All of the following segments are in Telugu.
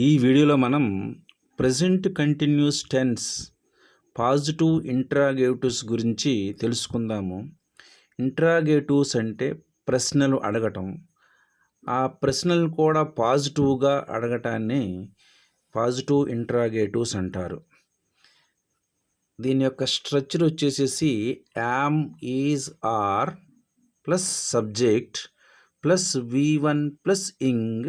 ఈ వీడియోలో మనం present continuous tense positive interrogatives గురించి తెలుసుకుందాము. ఇంట్రాగేటివ్స్ అంటే ప్రశ్నలు అడగటం. ఆ ప్రశ్నలు కూడా పాజిటివ్గా అడగటాన్ని పాజిటివ్ ఇంట్రాగేటివ్స్ అంటారు. దీని యొక్క స్ట్రక్చర్ వచ్చేసేసి am, is, are plus subject plus V1 plus ing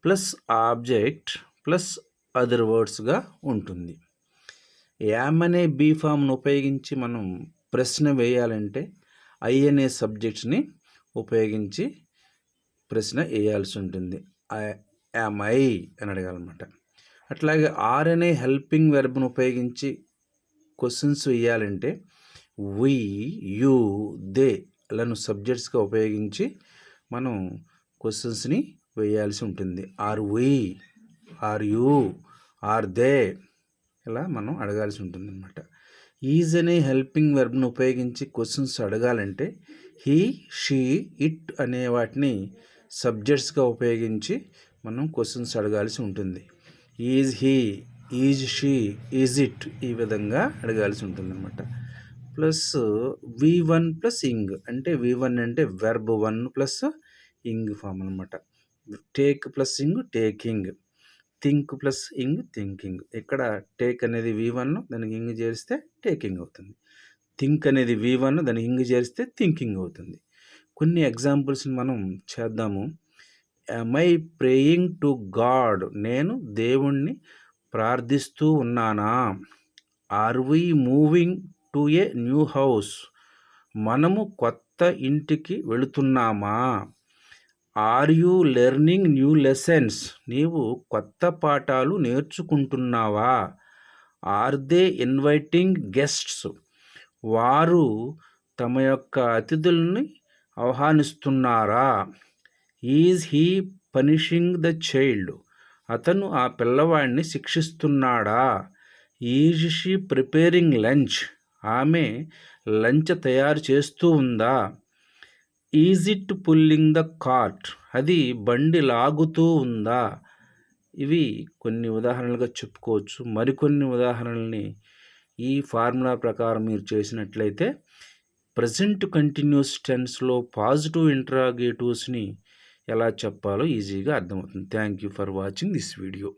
plus object plus other వర్డ్స్గా ఉంటుంది. యామ్ అనే బీ ఫామ్ను ఉపయోగించి మనం ప్రశ్న వేయాలంటే ఐ అనే సబ్జెక్ట్స్ని ఉపయోగించి ప్రశ్న వేయాల్సి ఉంటుంది. యామ్ ఐ అని అడగాలన్నమాట. అట్లాగే ఆర్ అనే హెల్పింగ్ వెర్బ్ను ఉపయోగించి క్వశ్చన్స్ వేయాలంటే వి, యూ, దే లను సబ్జెక్ట్స్గా ఉపయోగించి మనం క్వశ్చన్స్ని వేయాల్సి ఉంటుంది. Are we, are you, are they ఇలా మనం అడగాల్సి ఉంటుంది అన్నమాట. ఈజ్ అనే హెల్పింగ్ వెర్బ్ను ఉపయోగించి క్వశ్చన్స్ అడగాలంటే హీ, షీ, ఇట్ అనే వాటిని సబ్జెక్ట్స్గా ఉపయోగించి మనం క్వశ్చన్స్ అడగాల్సి ఉంటుంది. Is he, is she, is it ఈ విధంగా అడగాల్సి ఉంటుంది అన్నమాట. ప్లస్ V1 ప్లస్ ఇంగ్ అంటే V1 అంటే వెర్బ్ 1 ప్లస్ ఇంగ్ ఫామ్ అనమాట. Take plus ing taking, think plus ing thinking. ఇక్కడ టేక్ అనేది V1 దానికి ఇంగ్ చేరిస్తే టేకింగ్ అవుతుంది. థింక్ అనేది V1 దానికి ఇంగ్ చేరిస్తే థింకింగ్ అవుతుంది. కొన్ని ఎగ్జాంపుల్స్ని మనం చేద్దాము. am I praying to God, నేను దేవుణ్ణి ప్రార్థిస్తూ ఉన్నానా? Are we moving to a new house, మనము కొత్త ఇంటికి వెళుతున్నామా? Are you learning new lessons, నీవు కొత్త పాఠాలు నేర్చుకుంటున్నావా? ఆర్ దే ఇన్వైటింగ్ గెస్ట్స్, వారు తమ యొక్క అతిథుల్ని ఆహ్వానిస్తున్నారా? Is he punishing the child, అతను ఆ పిల్లవాడిని శిక్షిస్తున్నాడా? ఈజ్ షీ ప్రిపేరింగ్ లంచ్, ఆమె లంచ్ తయారు చేస్తూ ఉందా? Is it pulling the cart, అది బండి లాగుతూ ఉందా? ఇవి కొన్ని ఉదాహరణలుగా చెప్పుకోవచ్చు. మరికొన్ని ఉదాహరణల్ని ఈ ఫార్ములా ప్రకారం మీరు చేసినట్లయితే ప్రెజెంట్ కంటిన్యూస్ టెన్స్లో పాజిటివ్ ఇంట్రాగేటివ్స్ని ఎలా చెప్పాలో ఈజీగా అర్థమవుతుంది. Thank you for watching this video.